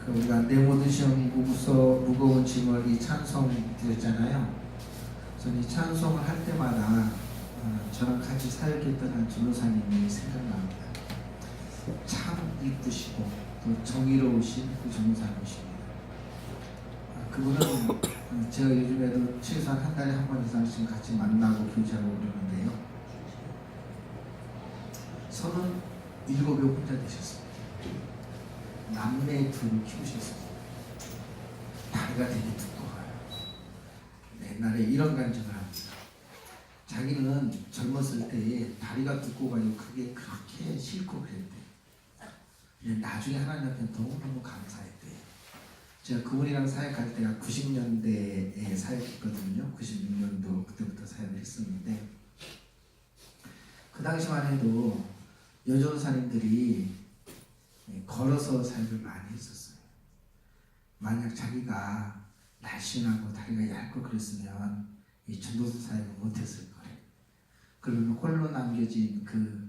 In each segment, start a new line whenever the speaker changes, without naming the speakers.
우리가 내 모든 시험이 무거운 짐을 이 찬송 드렸잖아요. 저는 이 찬송을 할 때마다 저랑 같이 사역했던 한 전도사님이 생각납니다. 참 이쁘시고 또 정의로우신 그 전도사님이십니다. 그분은 제가 요즘에도 최소한 한 달에 한 번 이상씩 같이 만나고 교제하고 그러는데요. 37에 혼자 되셨습니다. 남매 둘을 키우셨습니다. 다리가 되게 두꺼워요. 옛날에 이런 간증을 합니다. 자기는 젊었을 때에 다리가 두꺼워가지고 그게 그렇게 싫고 그랬대요. 나중에 하나님 앞에 너무너무 감사했대요. 제가 그분이랑 사역할 때가 90년대에 사역했거든요. 96년도 그때부터 사역을 했었는데 그 당시만 해도 여전사님들이 걸어서 사역을 많이 했었어요. 만약 자기가 날씬하고 다리가 얇고 그랬으면 이 전도사 사역을 못했을 거예요. 그러면 홀로 남겨진 그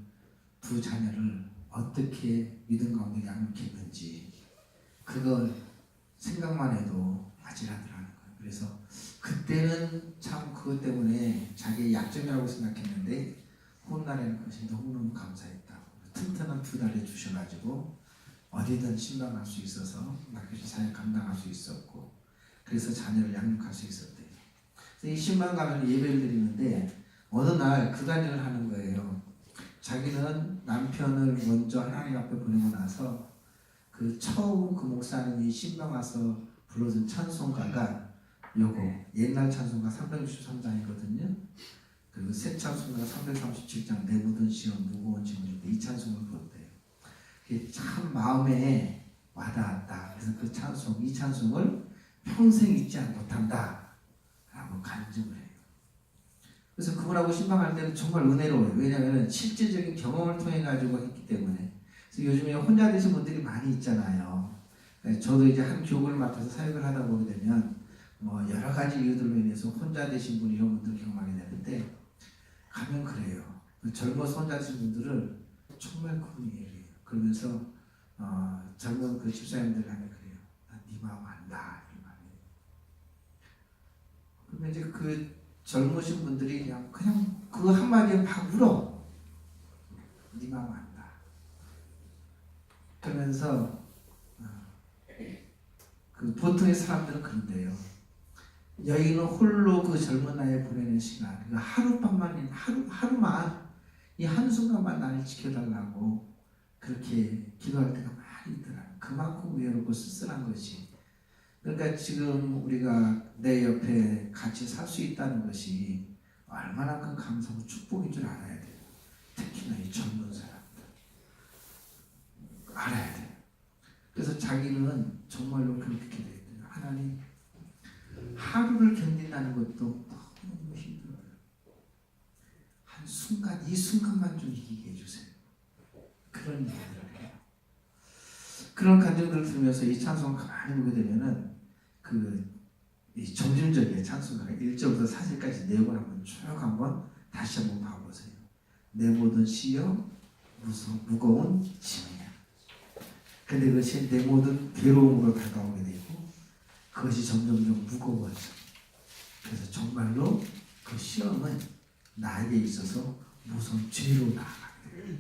두 자녀를 어떻게 믿음 가운데 양육했는지 그걸 생각만 해도 아찔하더라는 거예요. 그래서 그때는 참 그것 때문에 자기의 약점이라고 생각했는데 훗날에는 그것이 너무너무 감사했다고. 튼튼한 두 다리 주셔가지고 어디든 신방할 수 있어서 맡겨진 사역 감당할 수 있었고 그래서 자녀를 양육할 수 있었대요. 그래서 이 신방 가면 예배를 드리는데 어느 날 그 간증을 하는 거예요. 자기는 남편을 먼저 하나님 앞에 보내고 나서 그 처음 그 목사님이 신방 와서 불러준 찬송가가 요거 옛날 찬송가 363장이거든요. 그리고 새 찬송가 337장 내 모든 시험 무거운 짐을 이 찬송을 불렀대요. 그게 참 마음에 와닿았다. 그래서 그 찬송, 이 찬송을 평생 잊지 못한다 라고 간증을 해요. 그래서 그분하고 신방할 때는 정말 은혜로워요. 왜냐하면 실제적인 경험을 통해 가지고 했기 때문에. 그래서 요즘에 혼자 되신 분들이 많이 있잖아요. 저도 이제 한 교구를 맡아서 사역을 하다 보게 되면 뭐 여러 가지 이유들로 인해서 혼자 되신 분 이런 분들 경험하게 되는데 가면 그래요. 젊어서 혼자 되신 분들을 정말 그분이 예리해요. 그러면서 젊은 그 집사님들 하면 그래요. 난 네 마음 안다 이런 말이에요. 그러면 이제 그 젊으신 분들이 그냥 그 한마디에 막 울어. 네 마음 안다. 그러면서 그 보통의 사람들은 그런데요. 여인은 홀로 그 젊은 나이에 보내는 시간, 그 하룻밤만, 하루만 이 한순간만 나를 지켜달라고 그렇게 기도할 때가 많이 있더라고요. 그만큼 외롭고 쓸쓸한 것이. 그러니까 지금 우리가 내 옆에 같이 살 수 있다는 것이 얼마나 큰 감사하고 축복인 줄 알아야 돼요. 특히나 이 젊은 사람들. 알아야 돼요. 그래서 자기는 정말로 그렇게 기도했대요. 하나님, 하루를 견딘다는 것도 너무 힘들어요. 한 순간, 이 순간만 좀 이기게 해주세요. 그런 얘기를 해요. 그런 간증들을 들으면서 이 찬송 가만히 보게 되면은 이 점진적인 찬송가가 1절부터 4절까지 내용을 한번 쭉 한번 다시 한번 봐보세요. 내 모든 시여 무거운 짐이야. 근데 그것이 내 모든 괴로움으로 다가오게 되고 그것이 점점점 무거워져. 그래서 정말로 그 시험은 나에게 있어서 무서운 죄로 나아가게 돼요.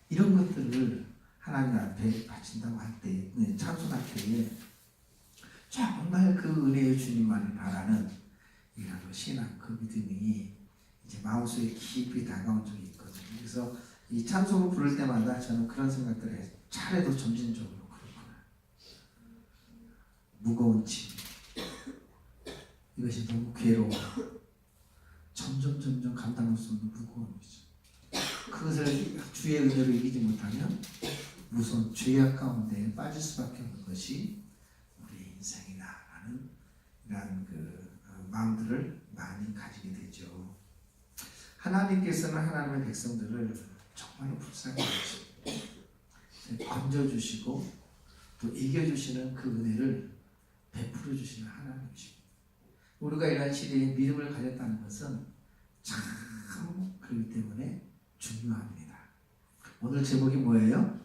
이런 것들을 하나님 앞에 바친다고 할 때, 찬송할 때에 정말 그 은혜의 주님만을 바라는 이런 신앙, 그 믿음이 이제 마음속에 깊이 다가온 적이 있거든요. 그래서 이 찬송을 부를 때마다 저는 그런 생각들을 해요. 차례도 점진적으로 그렇구나. 무거운 짐. 이것이 너무 괴로워. 점점 감당할 수 없는 무거움이죠. 그것을 주의 은혜로 이기지 못하면 무서운 죄악 가운데 빠질 수밖에 없는 것이 우리 인생이다라는 이런 마음들을 많이 가지게 되죠. 하나님께서는 하나님의 백성들을 정말로 불쌍히 여기시고 건져주시고 또 이겨주시는 그 은혜를 베풀어 주시는 하나님이십니다. 우리가 이러한 시대에 믿음을 가졌다는 것은 참 그렇기 때문에 중요합니다. 오늘 제목이 뭐예요?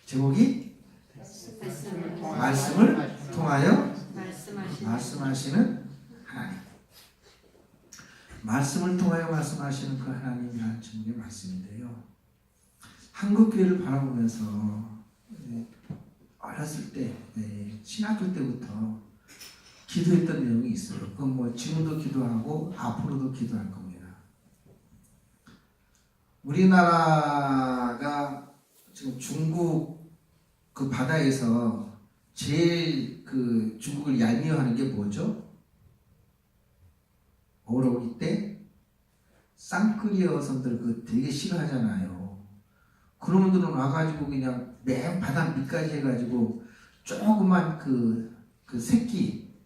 제목이 말씀을 통하여
말씀하시는
하나님. 말씀을 통하여 말씀하시는 그 하나님이라는 제목의 말씀인데요. 한국교회를 바라보면서 어렸을 때 신학교 때부터 기도했던 내용이 있어요. 그건 뭐 지금도 기도하고 앞으로도 기도할 겁니다. 우리나라가 지금 중국 그 바다에서 제일 그 중국을 얄미워하는 게 뭐죠? 어려울 때 쌍끌이 어선들 그 되게 싫어하잖아요. 그런 분들은 와가지고 그냥 맨 바다 밑까지 해가지고 조그만 그 새끼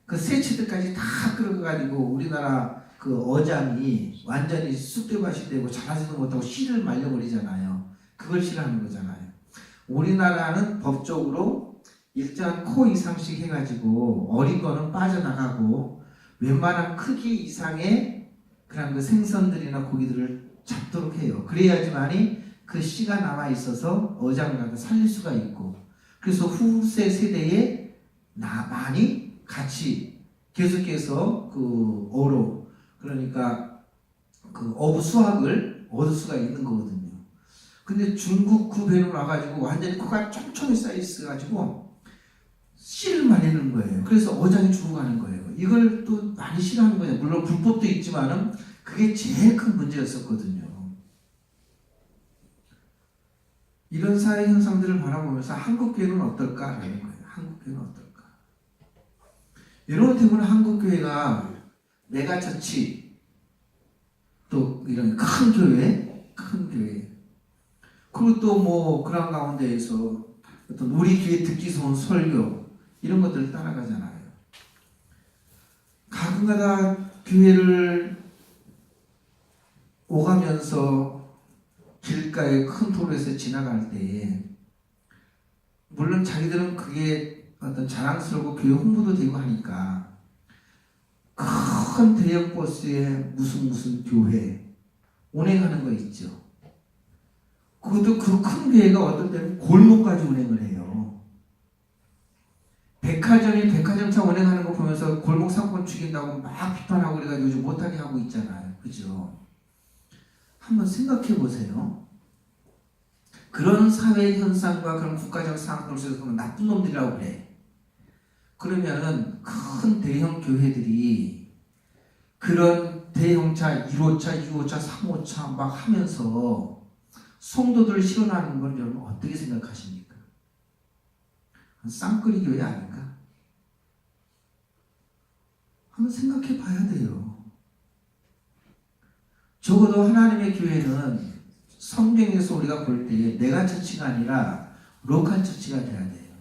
그 새치들까지 다 끌어가가지고 우리나라 그 어장이 완전히 쑥대밭이 되고 자라지도 못하고 씨를 말려버리잖아요. 그걸 싫어하는 거잖아요. 우리나라는 법적으로 일정 코 이상씩 해가지고 어린 거는 빠져나가고 웬만한 크기 이상의 그런 그 생선들이나 고기들을 잡도록 해요. 그래야지만이 그 씨가 남아 있어서 어장을 살릴 수가 있고, 그래서 후세 세대에 많이 같이 계속해서 그 어로, 그러니까 그 어부 수확을 얻을 수가 있는 거거든요. 근데 중국 그 배로 와가지고 완전히 코가 촘촘히 쌓여 있어가지고 씨를 말리는 거예요. 그래서 어장이 죽어가는 거예요. 이걸 또 많이 싫어하는 거예요. 물론 불법도 있지만은 그게 제일 큰 문제였었거든요. 이런 사회 현상들을 바라보면서 한국교회는 어떨까라는 거예요. 한국교회는 어떨까? 이런 때문에 한국교회가 메가처치, 또 이런 큰 교회, 그리고 또 뭐 그런 가운데에서 어떤 우리 교회 듣기 좋은 설교 이런 것들을 따라가잖아요. 가끔가다 교회를 오가면서 길가에 큰 도로에서 지나갈 때에 물론 자기들은 그게 어떤 자랑스럽고 교회 홍보도 되고 하니까 큰 대형 버스에 무슨 교회 운행하는 거 있죠. 그것도 그 큰 교회가 어떤 때는 골목까지 운행을 해요. 백화점이 백화점차 운행하는 거 보면서 골목 상권 죽인다고 막 비판하고 그래가지고 요즘 못하게 하고 있잖아요. 그죠? 한번 생각해 보세요. 그런 사회 현상과 그런 국가적 상황을 속에서 보면 나쁜 놈들이라고 그래. 그러면은 큰 대형 교회들이 그런 대형차 1호차, 2호차, 3호차 막 하면서 성도들을 실현하는 건 여러분 어떻게 생각하십니까? 쌍끌이 교회 아닌가? 한번 생각해 봐야 돼요. 적어도 하나님의 교회는 성경에서 우리가 볼 때 메가처치가 아니라 로컬 처치가 돼야 돼요.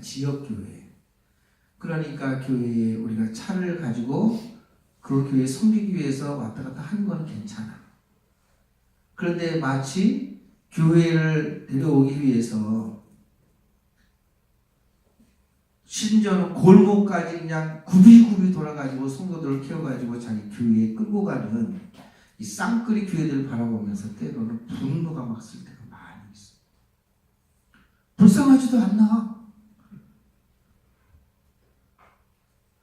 지역교회. 그러니까 교회에 우리가 차를 가지고 그 교회 섬기기 위해서 왔다 갔다 하는 건 괜찮아. 그런데 마치 교회를 데려오기 위해서 심지어는 골목까지 그냥 굽이굽이 돌아가지고 성도들을 키워가지고 자기 교회에 끌고 가는 이 쌍끌이 교회들을 바라보면서 때로는 분노가 막 쓸 때가 많이 있어요. 불쌍하지도 않나?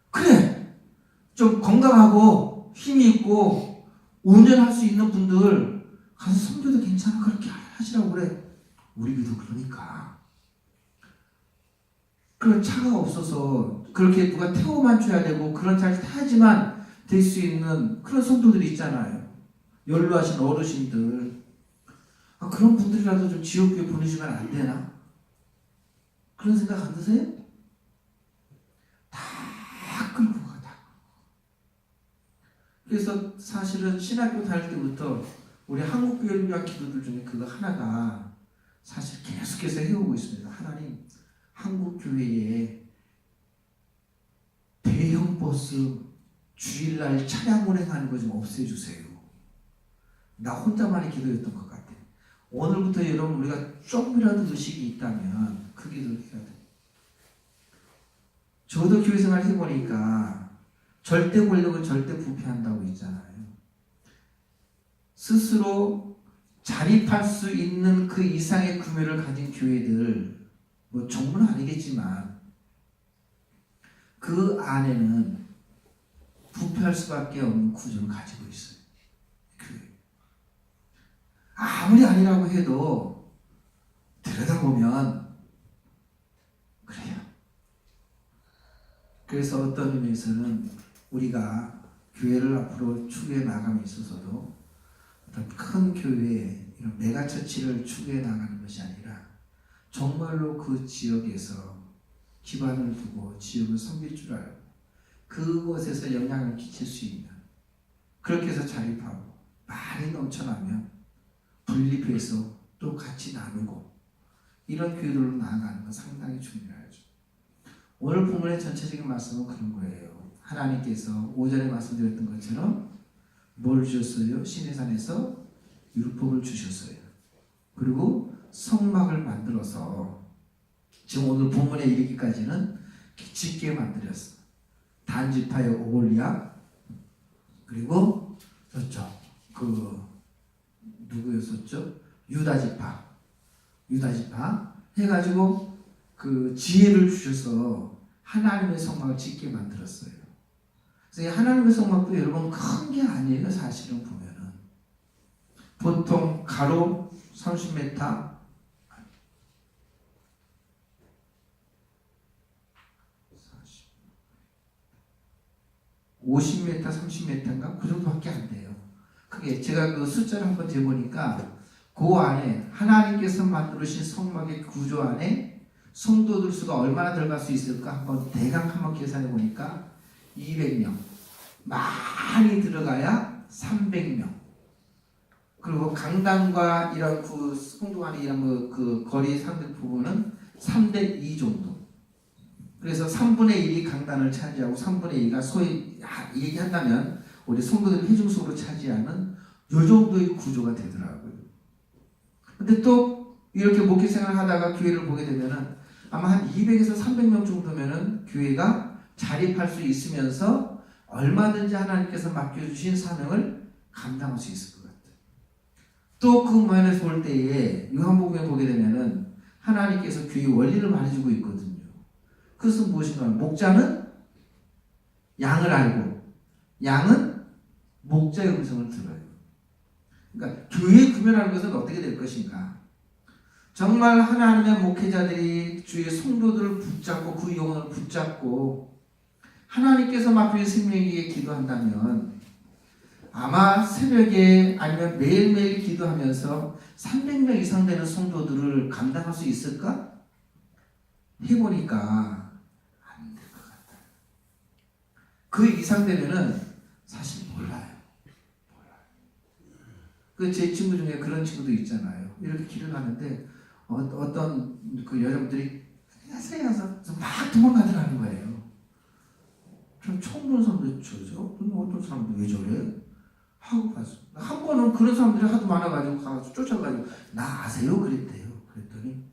그래! 좀 건강하고 힘이 있고 운전할 수 있는 분들 가서 섬겨도 괜찮아. 그렇게 하시라고 그래. 우리 교도 그러니까. 그런 차가 없어서 그렇게 누가 태워만 줘야 되고 그런 차를 타야지만 될 수 있는 그런 성도들이 있잖아요. 연로하신 어르신들. 그런 분들이라도 좀 지옥교회 보내주면 안 되나? 그런 생각 안 드세요? 다 끌고 가, 다. 그래서 사실은 신학교 다닐 때부터 우리 한국교회를 위한 기도들 중에 그거 하나가 사실 계속해서 해오고 있습니다. 하나님, 한국교회에 대형 버스 주일날 차량 운행하는 거 좀 없애주세요. 나 혼자만의 기도였던 것 같아요. 오늘부터 여러분 우리가 조금이라도 의식이 있다면 그 기도를 해야 돼요. 저도 교회 생활 해보니까 절대 권력은 절대 부패한다고 있잖아요. 스스로 자립할 수 있는 그 이상의 규모를 가진 교회들 뭐 전부는 아니겠지만 그 안에는 부패할 수밖에 없는 구조를 가지고 있어요. 아무리 아니라고 해도 들여다보면 그래요. 그래서 어떤 의미에서는 우리가 교회를 앞으로 추구해 나감에 있어서도 어떤 큰 교회, 이런 메가처치를 추구해 나가는 것이 아니라 정말로 그 지역에서 기반을 두고 지역을 섬길 줄 알고 그곳에서 영향을 끼칠 수 있는, 그렇게 해서 자립하고 많이 넘쳐나면 분립해서 또 같이 나누고 이런 교회들로 나아가는 건 상당히 중요하죠. 오늘 본문의 전체적인 말씀은 그런 거예요. 하나님께서 오전에 말씀드렸던 것처럼 뭘 주셨어요? 시내산에서 율법을 주셨어요. 그리고 성막을 만들어서 지금 오늘 본문에 이르기까지는 짓게 만들었어. 단지파의 오골리아, 그리고 저쪽 누구였었죠? 유다지파 해가지고 그 지혜를 주셔서 하나님의 성막을 짓게 만들었어요. 그래서 하나님의 성막도 여러분 큰 게 아니에요. 사실은 보면은 보통 가로 30m, 50m, 30m인가 그 정도밖에 안 돼요. 그게 제가 그 숫자를 한번 재보니까 그 안에 하나님께서 만드신 성막의 구조 안에 성도들 수가 얼마나 들어갈 수 있을까 한번 대강 한번 계산해 보니까 200명, 많이 들어가야 300명. 그리고 강당과 이런 그 성도 간의 이런 그 거리 상대 부분은 3대 2 정도. 그래서 3분의 1이 강단을 차지하고 3분의 2가 소위 얘기한다면 우리 성도들 회중석으로 차지하는 요 정도의 구조가 되더라고요. 근데 또 이렇게 목회 생활을 하다가 교회를 보게 되면은 아마 한 200에서 300명 정도면은 교회가 자립할 수 있으면서 얼마든지 하나님께서 맡겨주신 사명을 감당할 수 있을 것 같아요. 또 그 면에서 볼 때에 요한복음에 보게 되면은 하나님께서 교회 원리를 말해주고 있거든요. 그것은 무엇인가? 목자는 양을 알고 양은 목자의 음성을 들어요. 그러니까 교회에 구별하는 것은 어떻게 될 것인가? 정말 하나님의 목회자들이 주의 성도들을 붙잡고 그 영혼을 붙잡고 하나님께서 맡겨주신 생명에게 기도한다면 아마 새벽에 아니면 매일매일 기도하면서 300명 이상 되는 성도들을 감당할 수 있을까? 해보니까 안 될 것 같아요. 그 이상 되면은 사실 몰라요. 그 제 친구 중에 그런 친구도 있잖아요. 이렇게 기도를 하는데 어떤 그 여자분들이 하세요 막 도망가더라는 거예요. 좀 처음 보는 사람들 저죠? 어떤 사람들 왜 저래? 하고 갔어. 한 번은 그런 사람들이 하도 많아가지고 가서 쫓아가지고 나 아세요? 그랬대요. 그랬더니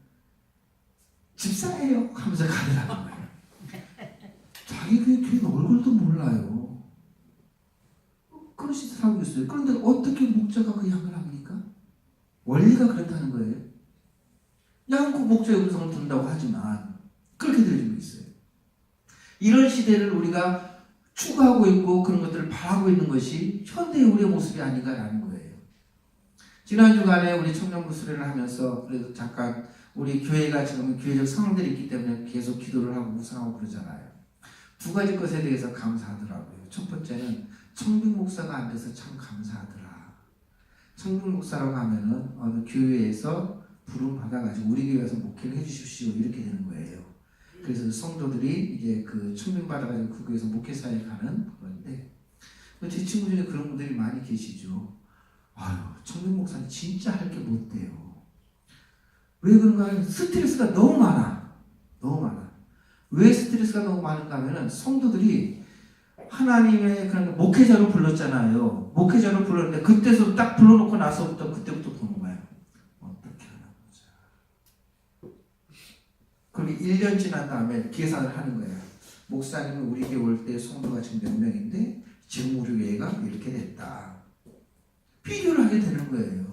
집사예요 하면서 가더라는 거예요. 자기 교회 얼굴도 몰라요. 그런 짓을 하고 있어요. 그런데 어떻게 목자가 그 양을 합니까? 원리가 그렇다는 거예요. 양국 목자의 음성을 듣는다고 하지만 그렇게 들려주고 있어요. 이런 시대를 우리가 추구하고 있고 그런 것들을 바라고 있는 것이 현대의 우리의 모습이 아닌가라는 거예요. 지난 주간에 우리 청년부 수련을 하면서 그래도 잠깐 우리 교회가 지금 교회적 상황들이 있기 때문에 계속 기도를 하고 묵상하고 그러잖아요. 두 가지 것에 대해서 감사하더라고요. 첫 번째는 청빙 목사가 안 돼서 참 감사하더라. 청빙 목사라고 하면은 어느 교회에서 부름 받아가지고 우리 교회에서 목회를 해주십시오 이렇게 되는 거예요. 그래서 성도들이 이제 그 청빙 받아가지고 그 교회에서 목회사에 가는 건데 제 친구 중에 그런 분들이 많이 계시죠. 아유, 청빙 목사는 진짜 할 게 못 돼요. 왜 그런가 하면 스트레스가 너무 많아. 왜 스트레스가 너무 많은가 하면은 성도들이 하나님의 그런 목회자로 불렀잖아요. 목회자로 불렀는데 그때서 딱 불러놓고 나서부터 그때부터 보는 거예요. 어떻게 하나 보자. 그리고 1년 지난 다음에 계산을 하는 거예요. 목사님은 우리 교회 올 때 성도가 지금 몇 명인데 지금 우리 교회가 이렇게 됐다. 비교를 하게 되는 거예요.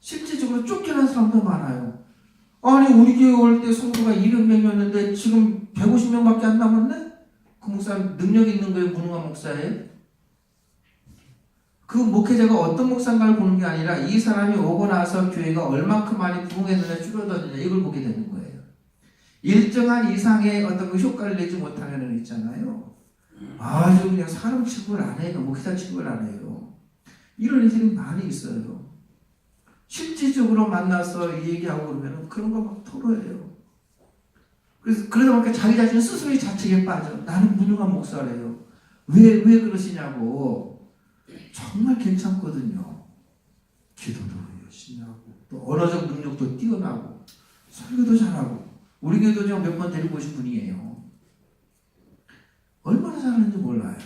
실질적으로 쫓겨난 사람도 많아요. 아니 우리 교회 올 때 성도가 200명이었는데 지금 150명밖에 안 남았네? 그 목사 능력 있는 거예요? 무능한 목사예요? 그 목회자가 어떤 목사인가를 보는 게 아니라 이 사람이 오고 나서 교회가 얼만큼 많이 부흥했느냐 줄어들느냐 이걸 보게 되는 거예요. 일정한 이상의 어떤 그 효과를 내지 못하면 있잖아요. 아주 그냥 사람 취급을 안 해요. 목회자 취급을 안 해요. 이런 애들이 많이 있어요. 실질적으로 만나서 얘기하고 그러면 그런 거 막 토로해요. 그래서 그러다 보니까 자기 자신 스스로의 자책에 빠져. 나는 무능한 목사래요. 왜 그러시냐고. 정말 괜찮거든요. 기도도 열심히 하고 또 언어적 능력도 뛰어나고 설교도 잘하고 우리 교회도 제가 몇 번 데리고 오신 분이에요. 얼마나 잘하는지 몰라요.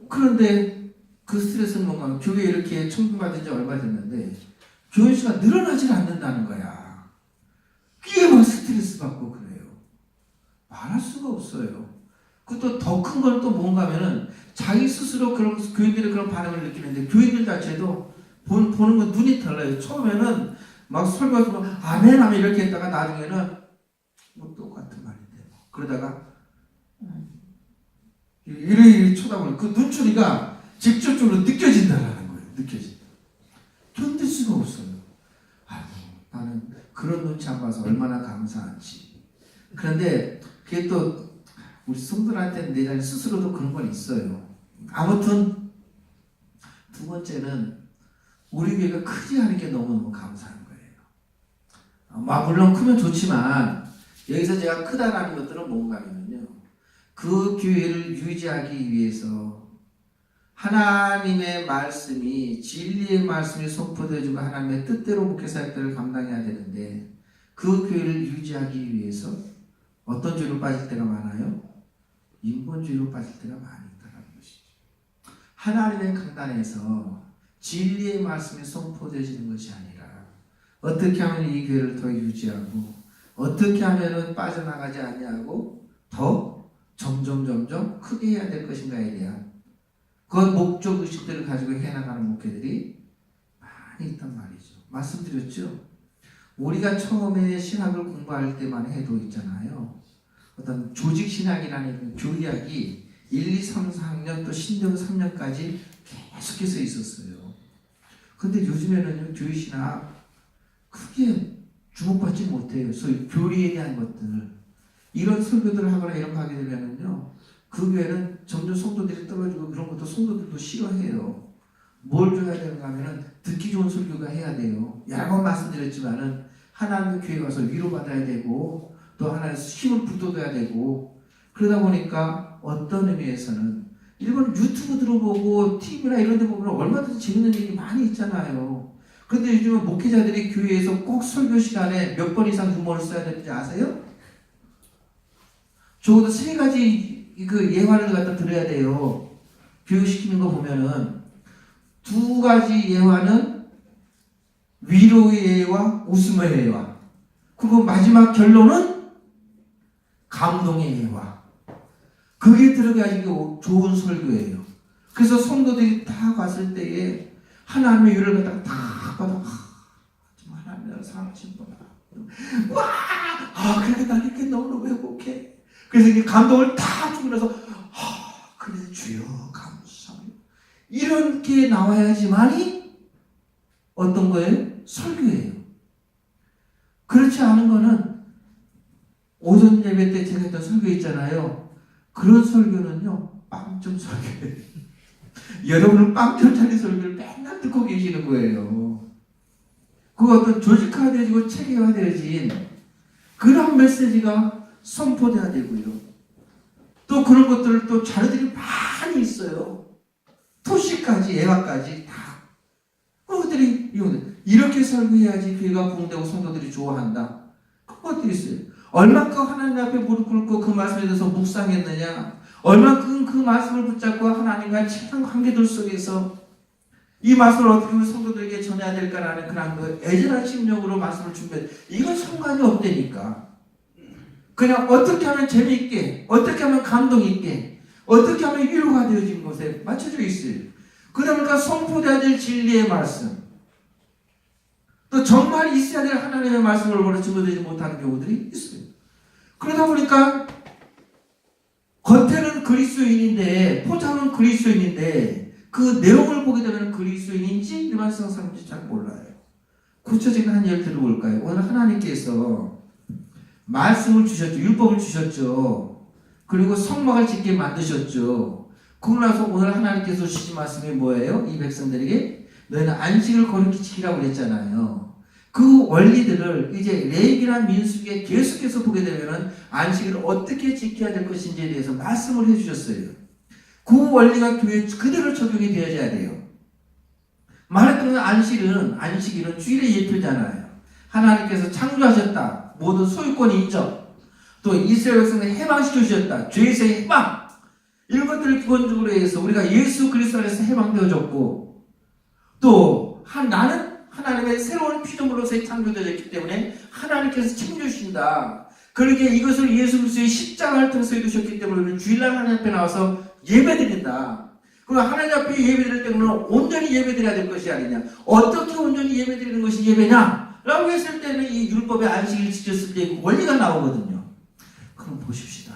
그런데 그 스트레스는 뭔가 교회에 이렇게 청구받은 지 얼마 됐는데 교회 수가 늘어나질 않는다는 거야. 그게 막 스트레스 받고 그래요. 말할 수가 없어요. 그것도 더 큰 건 또 뭔가 하면은 자기 스스로 그런 교인들이 그런 반응을 느끼는데 교인들 자체도 보는 건 눈이 달라요. 처음에는 막 설교하면서 막 아멘 하면 이렇게 했다가 나중에는 뭐 똑같은 말인데 그러다가 이리 쳐다보는 그 눈초리가 직접적으로 느껴진다라는 거예요. 느껴진다. 견딜 수가 없어요. 아이고, 나는 그런 눈치 안 봐서 얼마나 감사한지. 그런데 그게 또 우리 성도들한테는 내 자신 스스로도 그런 건 있어요. 아무튼 두 번째는 우리 교회가 크지 않은 게 너무너무 감사한 거예요. 물론 크면 좋지만 여기서 제가 크다라는 것들은 뭔가 하면요. 그 교회를 유지하기 위해서 하나님의 말씀이 진리의 말씀이 선포되어지고 하나님의 뜻대로 목회사역들을 감당해야 되는데 그 교회를 유지하기 위해서 어떤 죄로 빠질 때가 많아요? 인본주의로 빠질 때가 많이 있다는 것이죠. 하나님의 강단에서 진리의 말씀이 선포되어지는 것이 아니라 어떻게 하면 이 교회를 더 유지하고 어떻게 하면 빠져나가지 않냐고 더 점점 크게 해야 될 것인가에 대한 그 목적의식들을 가지고 해나가는 목회들이 많이 있단 말이죠. 말씀드렸죠. 우리가 처음에 신학을 공부할 때만 해도 있잖아요. 어떤 조직신학이라는 교리학이 1, 2, 3, 4학년 또 신대원 3년까지 계속해서 있었어요. 근데 요즘에는 교리신학 크게 주목받지 못해요. 소위 교리에 대한 것들. 이런 설교들을 하거나 이런 거 하게 되면은요, 그 교회는 점점 성도들이 떨어지고 그런 것도 성도들도 싫어해요. 뭘 줘야 되는가 하면은 듣기 좋은 설교가 해야 돼요. 여러 번 말씀드렸지만은 하나님의 교회 가서 위로받아야 되고 또 하나님의 힘을 붙돋아야 되고 그러다 보니까 어떤 의미에서는 일본 유튜브 들어보고 TV나 이런 데 보면 얼마든지 재밌는 얘기 많이 있잖아요. 그런데 요즘은 목회자들이 교회에서 꼭 설교 시간에 몇 번 이상 유머를 써야 되는지 아세요? 적어도 3가지 그 예화를 갖다 들어야 돼요. 교육시키는 거 보면은 2가지 예화는 위로의 예화, 웃음의 예화. 그리고 마지막 결론은 감동의 예화. 그게 들어가야지 좋은 설교예요. 그래서 성도들이 다 갔을 때에 하나님의 위로를 갖다가 다 받아. 정말 하나님의 사랑하신구나. 와! 그래 나 이렇게 너무너무 행복해. 그래서 이게 감동을 다 주고 나서 그래 주여 감사합니다. 이렇게 나와야지만이 어떤 거예요? 설교예요. 그렇지 않은 거는 오전 예배 때 제가 했던 설교 있잖아요. 그런 설교는요 빵점 설교예요. 여러분은 빵점 차린 설교를 맨날 듣고 계시는 거예요. 그 어떤 조직화되어지고 체계화되어진 그런 메시지가 선포돼야 되고요. 또 그런 것들을 또 자료들이 많이 있어요. 토시까지 예화까지 다. 그런 것들이 이렇게 설교해야지 교회가 부흥되고 성도들이 좋아한다. 그런 것들이 있어요. 얼마큼 하나님 앞에 무릎 꿇고 그 말씀에 대해서 묵상했느냐. 얼마큼 그 말씀을 붙잡고 하나님과의 친한 관계들 속에서 이 말씀을 어떻게 우리 성도들에게 전해야 될까라는 그런 그 애절한 심령으로 말씀을 준비해. 이건 상관이 없다니까. 그냥 어떻게 하면 재미있게, 어떻게 하면 감동 있게, 어떻게 하면 위로가 되어진 것에 맞춰져 있어요. 그러니까 선포돼야 될 진리의 말씀, 또 정말 있어야 될 하나님의 말씀을 올바로 증거되지 못하는 경우들이 있어요. 그러다 보니까 겉에는 그리스도인인데 포장은 그리스도인인데 그 내용을 보게 되면 그리스도인인지 일반성 사람인지 잘 몰라요. 구체적인 한 예를 들어볼까요? 오늘 하나님께서 말씀을 주셨죠. 율법을 주셨죠. 그리고 성막을 짓게 만드셨죠. 그러고 나서 오늘 하나님께서 주신 말씀이 뭐예요? 이 백성들에게 너희는 안식을 거룩히 지키라고 그랬잖아요. 그 원리들을 이제 레위기나 민수기에 계속해서 보게 되면은 안식을 어떻게 지켜야 될 것인지에 대해서 말씀을 해주셨어요. 그 원리가 교회에 그대로 적용이 되어져야 돼요. 말했던 안식일은 주일의 예표잖아요. 하나님께서 창조하셨다. 모든 소유권 인정. 또 이스라엘 백성을 해방시켜 주셨다. 죄에서의 해방. 이런 것들을 기본적으로 해서 우리가 예수 그리스도 안에서 해방되어졌고 또 나는 하나님의 새로운 피조물로서 창조되었기 때문에 하나님께서 챙겨주신다. 그렇게 이것을 예수 그리스도의 십자가를 통해서 이루셨기 때문에 우리는 주일날 하나님 앞에 나와서 예배드린다. 그럼 하나님 앞에 예배드릴 때는 온전히 예배드려야 될 것이 아니냐. 어떻게 온전히 예배드리는 것이 예배냐? 라고 했을 때는 이 율법의 안식일을 지켰을 때 그 원리가 나오거든요. 그럼 보십시다.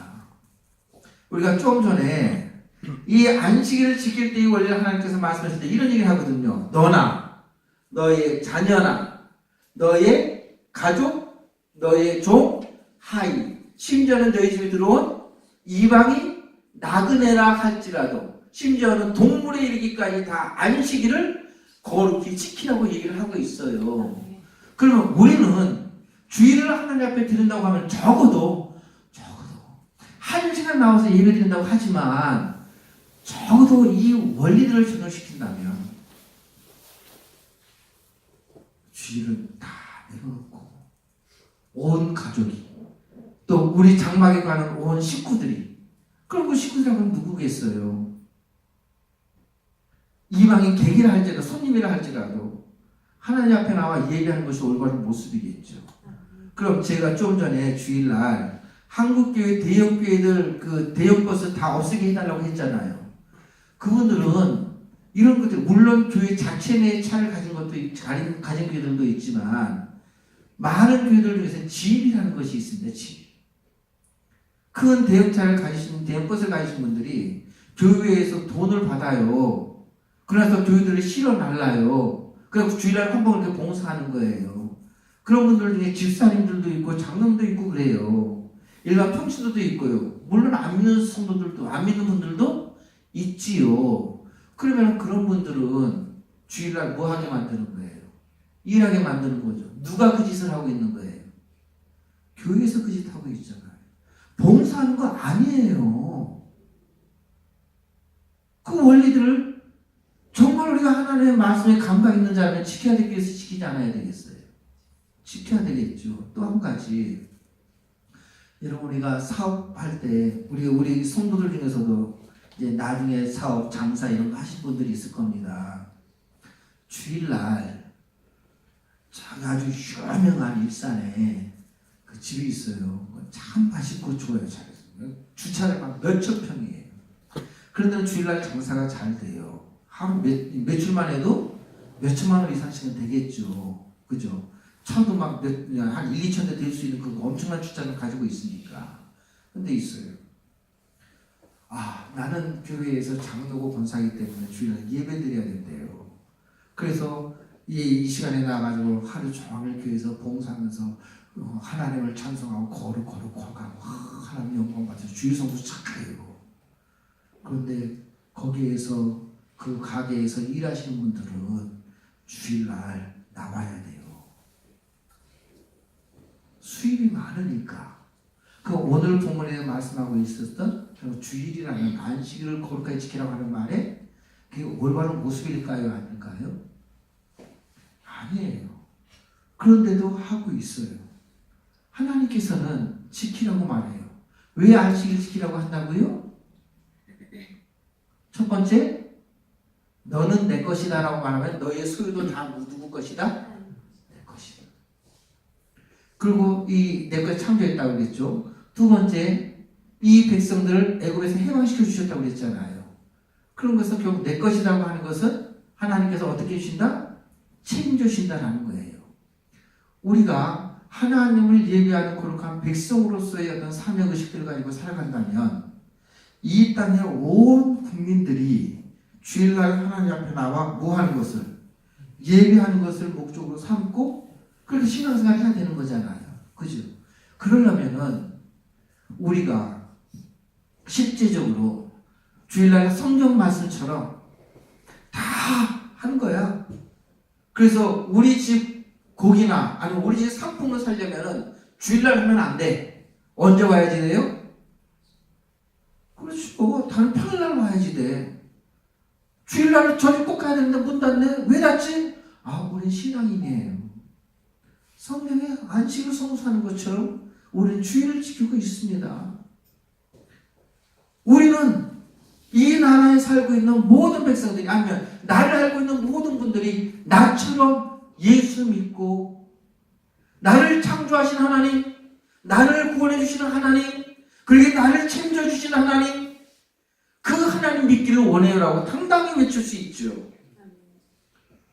우리가 좀 전에 이 안식일을 지킬 때 이 원리를 하나님께서 말씀하실 때 이런 얘기를 하거든요. 너나 너의 자녀나 너의 가족, 너의 종, 하이, 심지어는 너희 집에 들어온 이방이 나그네라 할지라도 심지어는 동물에 이르기까지 다 안식일을 거룩히 지키라고 얘기를 하고 있어요. 그러면 우리는 주일을 하나님 앞에 드린다고 하면 적어도 1시간 나와서 예배 드린다고 하지만 적어도 이 원리들을 적용시킨다면 주일은 다 내려놓고 온 가족이 또 우리 장막에 가는 온 식구들이 그럼 그 식구들하고는 누구겠어요? 이방인 객이라 할지라도 손님이라 할지라도 하나님 앞에 나와 예배하는 것이 올바른 모습이겠죠. 그럼 제가 좀 전에 주일날 한국교회 대형교회들 그 대형버스 다 없애게 해달라고 했잖아요. 그분들은 이런 것들 물론 교회 자체 내에 차를 가진 것도 가진 교회들도 있지만 많은 교회들 중에서 지입이라는 것이 있습니다. 지입. 큰 대형차를 가지신 대형버스를 가지신 분들이 교회에서 돈을 받아요. 그래서 교회들을 실어 날라요. 그래서 주일날 한 번 이렇게 봉사하는 거예요. 그런 분들 중에 집사님들도 있고 장로도 있고 그래요. 일반 평신도도 있고요. 물론 안 믿는 성도들도 안 믿는 분들도 있지요. 그러면 그런 분들은 주일날 뭐 하게 만드는 거예요? 일하게 만드는 거죠. 누가 그 짓을 하고 있는 거예요? 교회에서 그 짓 하고 있잖아요. 봉사하는 거 아니에요. 그 원리들을 정말 우리가 하나님의 말씀에 감각 있는 자라면 지켜야 되기 위해서 지키지 않아야 되겠어요? 지켜야 되겠죠. 또 한 가지. 여러분 우리가 사업할 때 우리 성도들 중에서도 이제 나중에 사업, 장사 이런 거 하실 분들이 있을 겁니다. 주일날 아주 유명한 일산에 그 집이 있어요. 참 맛있고 좋아요. 잘했어요. 주차를 막 몇천 평이에요. 그런데 주일날 장사가 잘 돼요. 하루 매출만 해도 몇천만 원 이상씩은 되겠죠. 그죠? 차도 막 한 1, 2천 대 될 수 있는 그 엄청난 주차를 가지고 있으니까. 근데 있어요. 나는 교회에서 장로고 권사이기 때문에 주일날 예배 드려야 된대요. 그래서 이 시간에 나가지고 하루 종일 교회에서 봉사하면서 하나님을 찬송하고 거룩하고 하나님 영광 받아서 주일 성수 착해요. 그런데 거기에서 그 가게에서 일하시는 분들은 주일날 나와야 돼요. 수입이 많으니까. 그 오늘 본문에 말씀하고 있었던 주일이라는 안식일을 거룩하게 지키라고 하는 말에 그게 올바른 모습일까요? 아닐까요? 아니에요. 그런데도 하고 있어요. 하나님께서는 지키라고 말해요. 왜 안식일을 지키라고 한다고요? 첫 번째, 너는 내 것이다 라고 말하면 너의 소유도 다 누구 것이다? 내 것이다. 그리고 이 내 것 창조했다고 그랬죠. 두 번째, 이 백성들을 애굽에서 해방시켜 주셨다고 그랬잖아요. 그런 것은 결국 내 것이라고 하는 것은 하나님께서 어떻게 해주신다? 책임져 주신다는 거예요. 우리가 하나님을 예배하는 거룩한 백성으로서의 어떤 사명의식들을 가지고 살아간다면 이 땅의 온 국민들이 주일날 하나님 앞에 나와 뭐 하는 것을 예배하는 것을 목적으로 삼고 그렇게 신앙생활을 해야 되는 거잖아요. 그죠? 그러려면은 우리가 실제적으로 주일날 성경 말씀처럼 다 하는 거야. 그래서 우리 집 고기나 아니면 우리 집 상품을 살려면은 주일날 하면 안 돼. 언제 와야지 돼요? 그렇죠. 다른 평일날 와야지 돼. 주일날 저기 꼭 가야 되는데 문 닫네. 왜 닫지? 아, 우린 신앙인이에요. 성경에 안식을 성수하는 것처럼 우리는 주일을 지키고 있습니다. 우리는 이 나라에 살고 있는 모든 백성들이 아니면 나를 알고 있는 모든 분들이 나처럼 예수 믿고 나를 창조하신 하나님, 나를 구원해 주시는 하나님, 그리고 나를 챙겨주시는 하나님, 그 하나님 믿기를 원해요라고 당당히 외칠 수 있죠.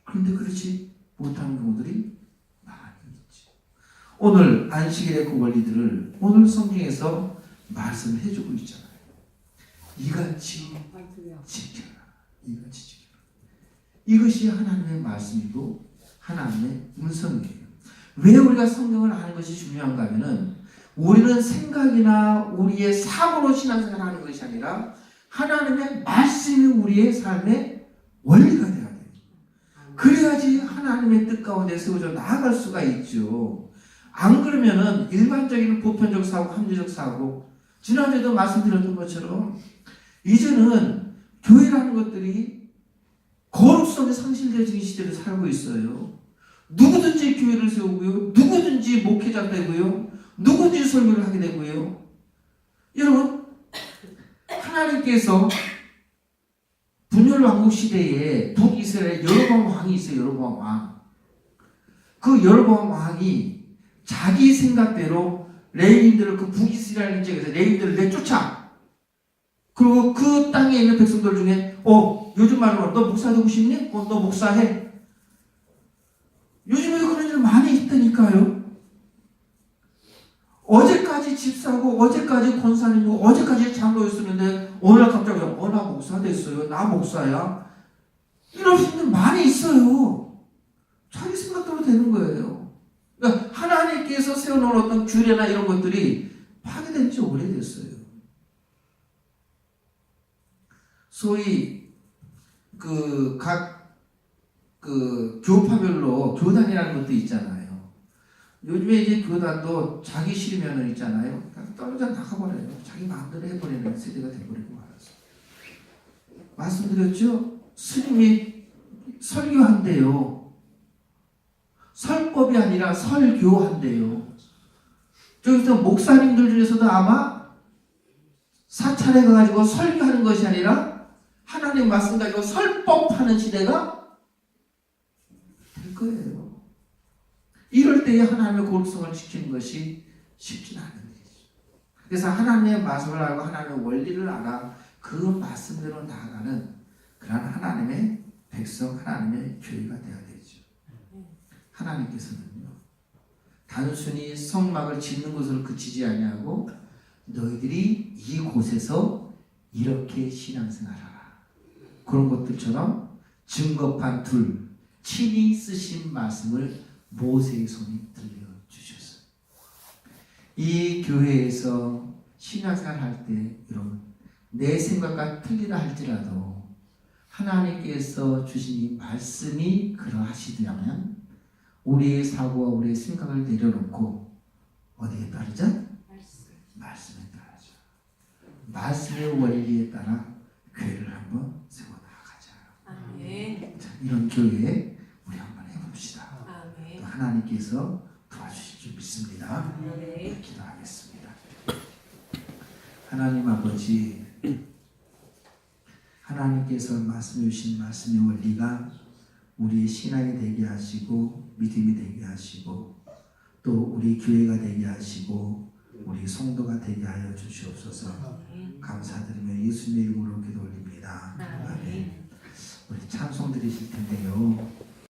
그런데 그렇지 못하는 경우들이 많이 있죠. 오늘 안식일의 그 원리들을 오늘 성경에서 말씀을 해주고 있잖아요. 이같이 지켜라. 이같이 지켜라. 이것이 하나님의 말씀이고 하나님의 음성이에요. 왜 우리가 성경을 아는 것이 중요한가 하면은 우리는 생각이나 우리의 사고로 신앙생활을 하는 것이 아니라 하나님의 말씀이 우리의 삶의 원리가 되어야 돼요. 그래야지 하나님의 뜻 가운데 세워져 나아갈 수가 있죠. 안 그러면은 일반적인 보편적 사고, 합리적 사고, 지난주에도 말씀드렸던 것처럼 이제는 교회라는 것들이 거룩성이 상실되어진 시대를 살고 있어요. 누구든지 교회를 세우고요. 누구든지 목회자 되고요. 누구든지 설교를 하게 되고요. 여러분, 하나님께서 분열 왕국 시대에 북이스라엘에 여로보암 왕이 있어요. 여로보암 왕. 그 여로보암 왕이 자기 생각대로 레위인들을 그 북이스라엘 지역에서 레위인들을 내쫓아. 그리고 그 땅에 있는 백성들 중에 요즘 말로 너 목사 되고 싶니? 너 목사해. 요즘에도 그런 일 많이 있다니까요. 어제까지 집사고 어제까지 권사님이고 어제까지 장로였었는데 어느 날 갑자기 나 목사 됐어요. 나 목사야. 이런 분들 많이 있어요. 자기 생각대로 되는 거예요. 그러니까 하나님께서 세워놓은 어떤 규례나 이런 것들이 파괴된 지 오래됐어요. 소위 각 교파별로 교단이라는 것도 있잖아요. 요즘에 이제 교단도 자기 싫으면 있잖아요. 그냥 떨어져 나가버려요. 자기 마음대로 해버리는 세대가 돼버리고 말았어. 말씀드렸죠? 스님이 설교한대요. 설법이 아니라 설교한대요. 저기서 목사님들 중에서도 아마 사찰에 가가지고 설교하는 것이 아니라 하나님 말씀 가지고 설법하는 시대가 될 거예요. 이럴 때에 하나님의 거룩성을 지키는 것이 쉽지 않은 일이죠. 그래서 하나님의 말씀을 알고 하나님의 원리를 알아 그 말씀대로 나아가는 그런 하나님의 백성, 하나님의 교회가 되어야 되죠. 하나님께서는요, 단순히 성막을 짓는 것으로 그치지 아니하고 너희들이 이곳에서 이렇게 신앙생활하라. 그런 것들처럼 증거판 둘, 친히 쓰신 말씀을 모세의 손이 들려주셨어요. 이 교회에서 신앙생활 할 때 여러분 내 생각과 틀리다 할지라도 하나님께서 주신 이 말씀이 그러하시다면 우리의 사고와 우리의 생각을 내려놓고 어디에 따르죠? 말씀에 따르죠. 말씀의 원리에 따라 교회를 한번 세워나가자.
아멘.
자, 이런 교회 우리 한번 해봅시다.
아멘.
또 하나님께서 도와주실 줄 믿습니다.
네.
기도하겠습니다. 하나님 아버지, 하나님께서 말씀해 주신 말씀의 원리가 우리 신앙이 되게 하시고 믿음이 되게 하시고 또 우리 교회가 되게 하시고 우리 성도가 되게 하여 주시옵소서. 감사드리며 예수님의 이름으로 기도 올립니다. 아멘. 우리 찬송 드리실 텐데요.